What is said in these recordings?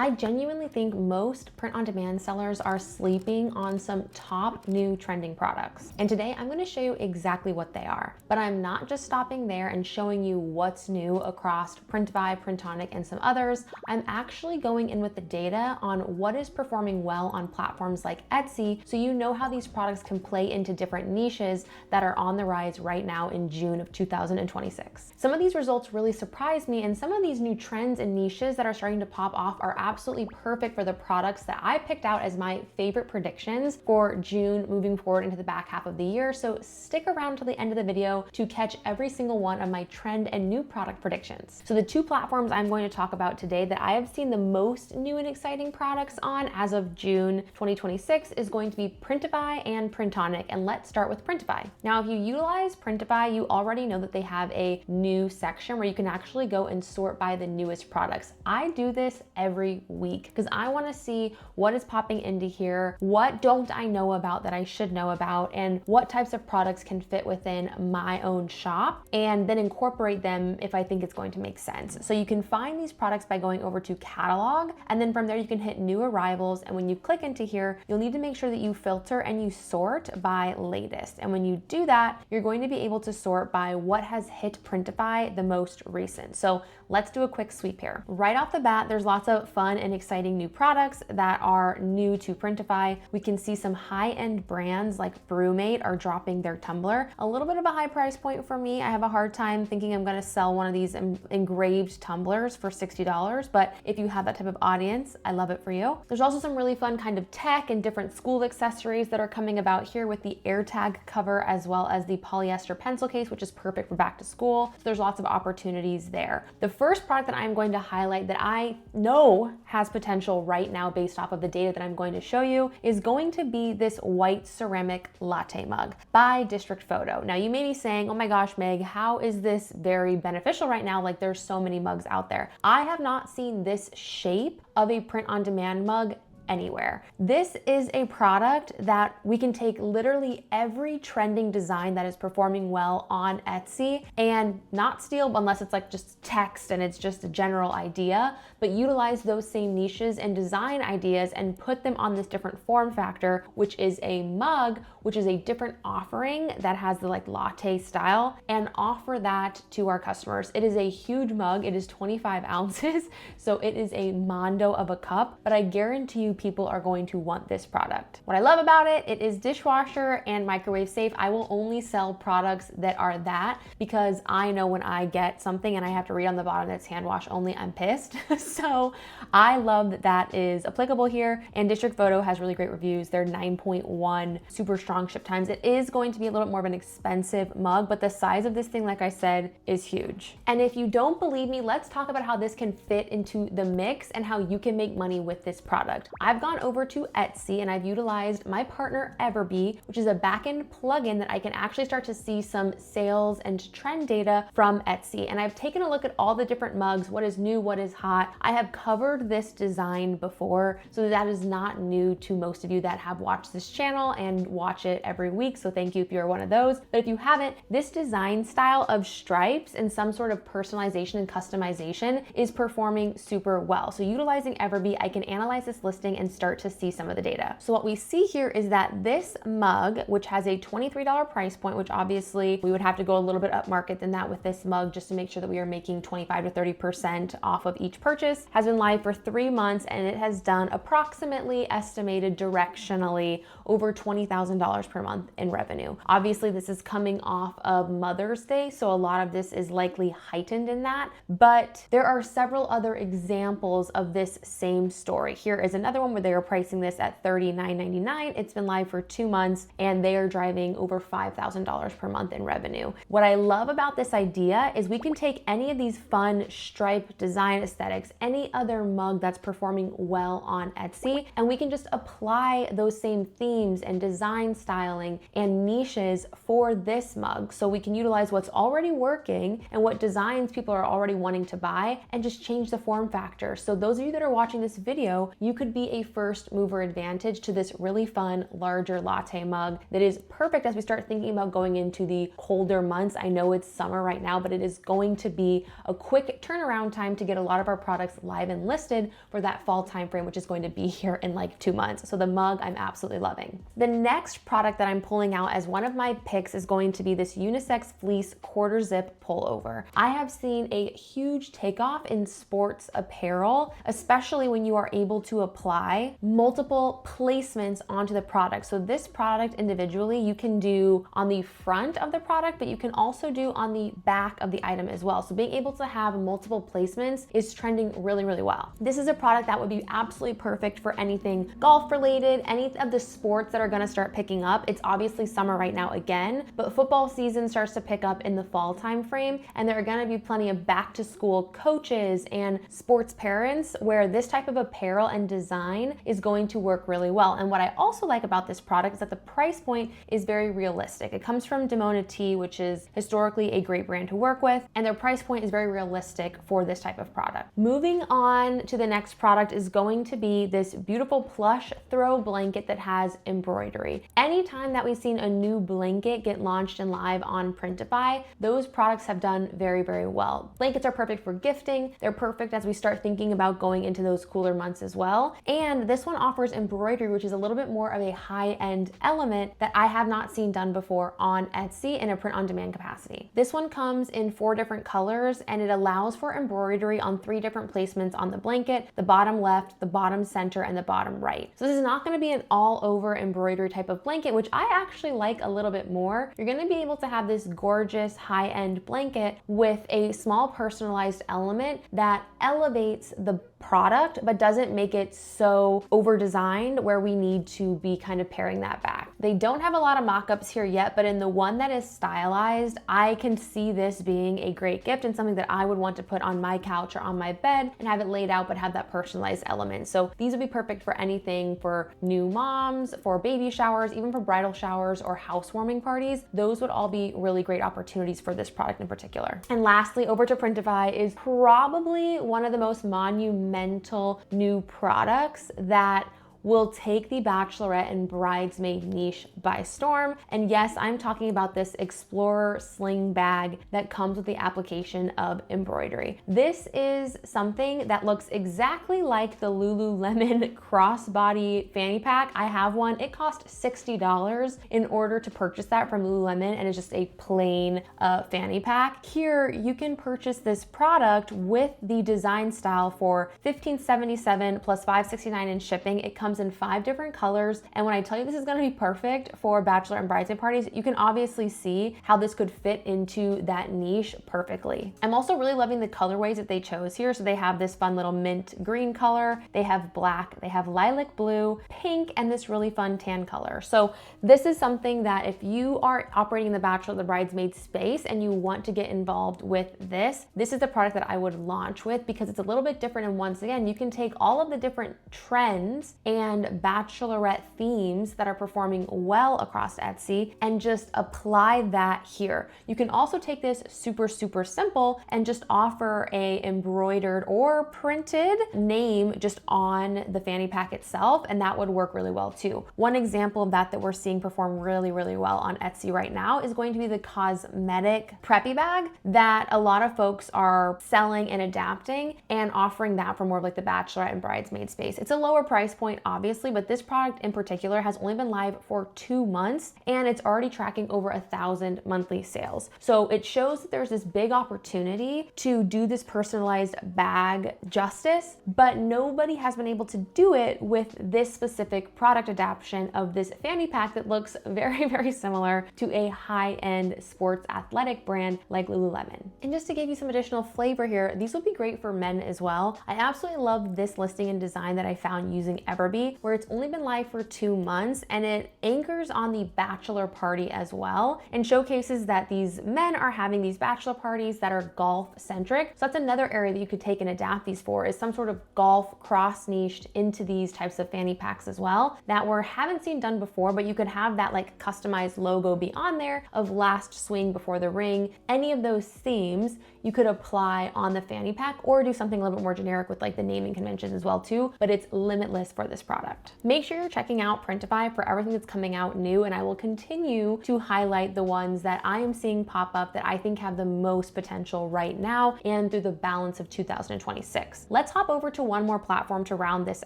I genuinely think most print-on-demand sellers are sleeping on some top new trending products. And today I'm going to show you exactly what they are. But I'm not just stopping there and showing you what's new across Printify, Printonic, and some others. I'm actually going in with the data on what is performing well on platforms like Etsy, so you know how these products can play into different niches that are on the rise right now in June of 2026. Some of these results really surprised me, and some of these new trends and niches that are starting to pop off are absolutely perfect for the products that I picked out as my favorite predictions for June moving forward into the back half of the year. So stick around till the end of the video to catch every single one of my trend and new product predictions. So the two platforms I'm going to talk about today that I have seen the most new and exciting products on as of June 2026 is going to be Printify and Printonic. And let's start with Printify. Now, if you utilize Printify, you already know that they have a new section where you can actually go and sort by the newest products. I do this every week because I want to see what is popping into here, what don't I know about that I should know about, and what types of products can fit within my own shop, and then incorporate them if I think it's going to make sense. So you can find these products by going over to catalog, and then from there you can hit new arrivals, and when you click into here, you'll need to make sure that you filter and you sort by latest. And when you do that, you're going to be able to sort by what has hit Printify the most recent. So let's do a quick sweep here. Right off the bat, there's lots of fun and exciting new products that are new to Printify. We can see some high-end brands like Brewmate are dropping their tumbler. A little bit of a high price point for me. I have a hard time thinking I'm gonna sell one of these engraved tumblers for $60, but if you have that type of audience, I love it for you. There's also some really fun kind of tech and different school accessories that are coming about here with the AirTag cover as well as the polyester pencil case, which is perfect for back to school. So there's lots of opportunities there. The first product that I'm going to highlight that I know has potential right now based off of the data that I'm going to show you is going to be this white ceramic latte mug by District Photo. Now you may be saying, oh my gosh, Meg, how is this very beneficial right now? Like there's so many mugs out there. I have not seen this shape of a print-on-demand mug anywhere. This is a product that we can take literally every trending design that is performing well on Etsy and not steal unless it's like just text and it's just a general idea, but utilize those same niches and design ideas and put them on this different form factor, which is a mug, which is a different offering that has the like latte style, and offer that to our customers. It is a huge mug. It is 25 ounces. So it is a mondo of a cup, but I guarantee you people are going to want this product. What I love about it, it is dishwasher and microwave safe. I will only sell products that are that because I know when I get something and I have to read on the bottom that's hand wash only, I'm pissed. So I love that that is applicable here, and District Photo has really great reviews. They're 9.1 super strong ship times. It is going to be a little bit more of an expensive mug, but the size of this thing, like I said, is huge. And if you don't believe me, let's talk about how this can fit into the mix and how you can make money with this product. I've gone over to Etsy and I've utilized my partner Everbee, which is a backend plugin that I can actually start to see some sales and trend data from Etsy. And I've taken a look at all the different mugs, what is new, what is hot. I have covered this design before, so that is not new to most of you that have watched this channel and watch it every week. So thank you if you're one of those. But if you haven't, this design style of stripes and some sort of personalization and customization is performing super well. So utilizing Everbee, I can analyze this listing and start to see some of the data. So what we see here is that this mug, which has a $23 price point, which obviously we would have to go a little bit up market than that with this mug just to make sure that we are making 25 to 30% off of each purchase, has been live for 3 months and it has done approximately estimated directionally over $20,000 per month in revenue. Obviously this is coming off of Mother's Day, so a lot of this is likely heightened in that, but there are several other examples of this same story. Here is another one where they are pricing this at $39.99. It's been live for 2 months and they are driving over $5,000 per month in revenue. What I love about this idea is we can take any of these fun stripe design aesthetics, any other mug that's performing well on Etsy, and we can just apply those same themes and design styling and niches for this mug. So we can utilize what's already working and what designs people are already wanting to buy and just change the form factor. So those of you that are watching this video, you could be a first mover advantage to this really fun, larger latte mug that is perfect as we start thinking about going into the colder months. I know it's summer right now, but it is going to be a quick turnaround time to get a lot of our products live and listed for that fall timeframe, which is going to be here in like 2 months. So the mug I'm absolutely loving. The next product that I'm pulling out as one of my picks is going to be this unisex fleece quarter zip pullover. I have seen a huge takeoff in sports apparel, especially when you are able to apply multiple placements onto the product. So this product individually you can do on the front of the product, but you can also do on the back of the item as well. So being able to have multiple placements is trending really, really well. This is a product that would be absolutely perfect for anything golf related, any of the sports that are gonna start picking up. It's obviously summer right now again, but football season starts to pick up in the fall time frame, and there are gonna be plenty of back to school coaches and sports parents where this type of apparel and design is going to work really well. And what I also like about this product is that the price point is very realistic. It comes from Demona Tea, which is historically a great brand to work with, and their price point is very realistic for this type of product. Moving on to the next product is going to be this beautiful plush throw blanket that has embroidery. Anytime that we've seen a new blanket get launched and live on Printify, those products have done very, very well. Blankets are perfect for gifting. They're perfect as we start thinking about going into those cooler months as well. And this one offers embroidery, which is a little bit more of a high-end element that I have not seen done before on Etsy in a print-on-demand capacity. This one comes in 4 different colors, and it allows for embroidery on 3 different placements on the blanket: the bottom left, the bottom center, and the bottom right. So this is not going to be an all-over embroidery type of blanket, which I actually like a little bit more. You're going to be able to have this gorgeous high-end blanket with a small personalized element that elevates the product but doesn't make it so over designed where we need to be kind of paring that back. They don't have a lot of mock-ups here yet, but in the one that is stylized, I can see this being a great gift and something that I would want to put on my couch or on my bed and have it laid out but have that personalized element. So these would be perfect for anything, for new moms, for baby showers, even for bridal showers or housewarming parties. Those would all be really great opportunities for this product in particular. And lastly, over to Printify is probably one of the most monumental new products that will take the bachelorette and bridesmaid niche by storm. And yes, I'm talking about this Explorer sling bag that comes with the application of embroidery. This is something that looks exactly like the Lululemon crossbody fanny pack. I have one. It cost $60 in order to purchase that from Lululemon, and it's just a plain fanny pack. Here, you can purchase this product with the design style for $15.77 plus $5.69 in shipping. It comes in 5 different colors, and when I tell you this is going to be perfect for bachelor and bridesmaid parties, you can obviously see how this could fit into that niche perfectly. I'm also really loving the colorways that they chose here. So they have this fun little mint green color, they have black, they have lilac blue, pink, and this really fun tan color. So this is something that if you are operating in the bachelor or the bridesmaid space and you want to get involved with this is the product that I would launch with, because it's a little bit different. And once again, you can take all of the different trends and bachelorette themes that are performing well across Etsy and just apply that here. You can also take this super, super simple and just offer a embroidered or printed name just on the fanny pack itself, and that would work really well too. One example of that we're seeing perform really, really well on Etsy right now is going to be the cosmetic preppy bag that a lot of folks are selling and adapting and offering that for more of like the bachelorette and bridesmaid space. It's a lower price point, obviously, but this product in particular has only been live for 2 months and it's already tracking over 1,000 monthly sales. So it shows that there's this big opportunity to do this personalized bag justice, but nobody has been able to do it with this specific product adaptation of this fanny pack that looks very, very similar to a high-end sports athletic brand like Lululemon. And just to give you some additional flavor here, these will be great for men as well. I absolutely love this listing and design that I found using Everbee. party, where it's only been live for 2 months, and it anchors on the bachelor party as well and showcases that these men are having these bachelor parties that are golf centric. So that's another area that you could take and adapt these for, is some sort of golf cross niched into these types of fanny packs as well that haven't seen done before, but you could have that like customized logo be on there of last swing before the ring. Any of those themes you could apply on the fanny pack, or do something a little bit more generic with like the naming conventions as well too, but it's limitless for this product. Make sure you're checking out Printify for everything that's coming out new, and I will continue to highlight the ones that I am seeing pop up that I think have the most potential right now and through the balance of 2026. Let's hop over to one more platform to round this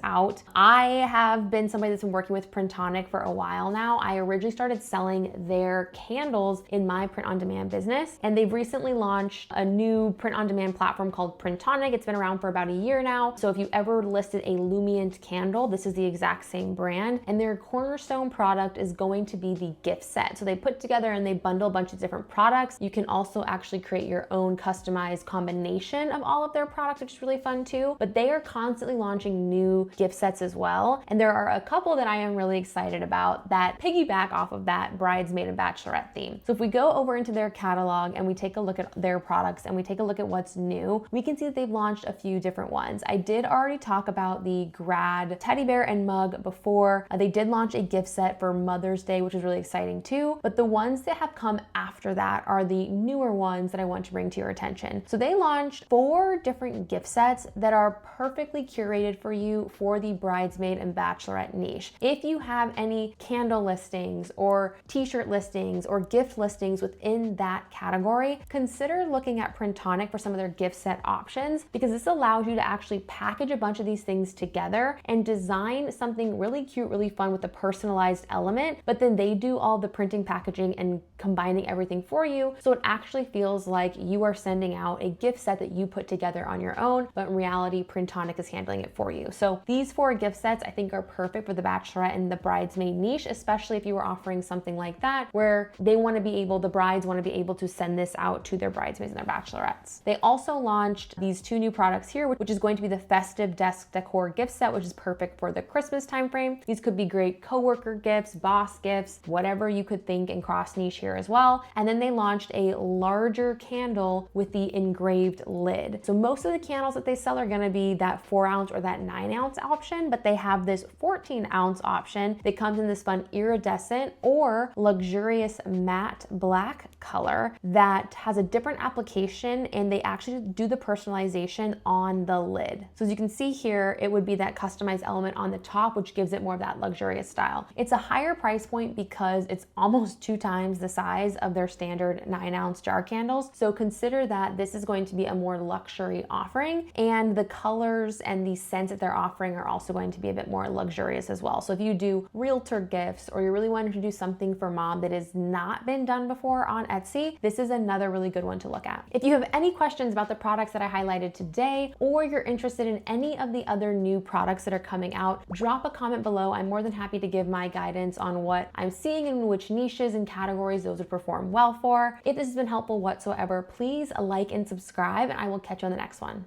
out. I have been somebody that's been working with Printonic for a while now. I originally started selling their candles in my print-on-demand business, and they've recently launched a new print-on-demand platform called Printonic. It's been around for about a year now. So if you ever listed a Lumient candle, this is the exact same brand, and their cornerstone product is going to be the gift set. So they put together and they bundle a bunch of different products. You can also actually create your own customized combination of all of their products, which is really fun too. But they are constantly launching new gift sets as well. And there are a couple that I am really excited about that piggyback off of that bridesmaid and bachelorette theme. So if we go over into their catalog and we take a look at their products and we take a look at what's new, we can see that they've launched a few different ones. I did already talk about the grad teddy bear and mug before. They did launch a gift set for Mother's Day, which is really exciting too. But the ones that have come after that are the newer ones that I want to bring to your attention. So they launched 4 different gift sets that are perfectly curated for you for the bridesmaid and bachelorette niche. If you have any candle listings or t-shirt listings or gift listings within that category, consider looking at Printonic for some of their gift set options, because this allows you to actually package a bunch of these things together and design something really cute, really fun with a personalized element, but then they do all the printing, packaging, and combining everything for you. So it actually feels like you are sending out a gift set that you put together on your own, but in reality, Printonic is handling it for you. So these 4 gift sets I think are perfect for the bachelorette and the bridesmaid niche, especially if you were offering something like that where they want to be able, the brides want to be able to send this out to their bridesmaids and their bachelorettes. They also launched these 2 new products here, which is going to be the festive desk decor gift set, which is perfect for the Christmas timeframe. These could be great coworker gifts, boss gifts, whatever you could think, and cross niche here as well. And then they launched a larger candle with the engraved lid. So most of the candles that they sell are going to be that 4-ounce or that 9-ounce option, but they have this 14-ounce option that comes in this fun iridescent or luxurious matte black color that has a different application, and they actually do the personalization on the lid. So as you can see here, it would be that customized element on the top, which gives it more of that luxurious style. It's a higher price point because it's almost 2 times the size of their standard 9-ounce jar candles. So consider that this is going to be a more luxury offering, and the colors and the scents that they're offering are also going to be a bit more luxurious as well. So if you do realtor gifts, or you're really wanting to do something for mom that has not been done before on Etsy, this is another really good one to look at. If you have any questions about the products that I highlighted today, or you're interested in any of the other new products that are coming out, drop a comment below. I'm more than happy to give my guidance on what I'm seeing and which niches and categories those would perform well for. If this has been helpful whatsoever, please like and subscribe, and I will catch you on the next one.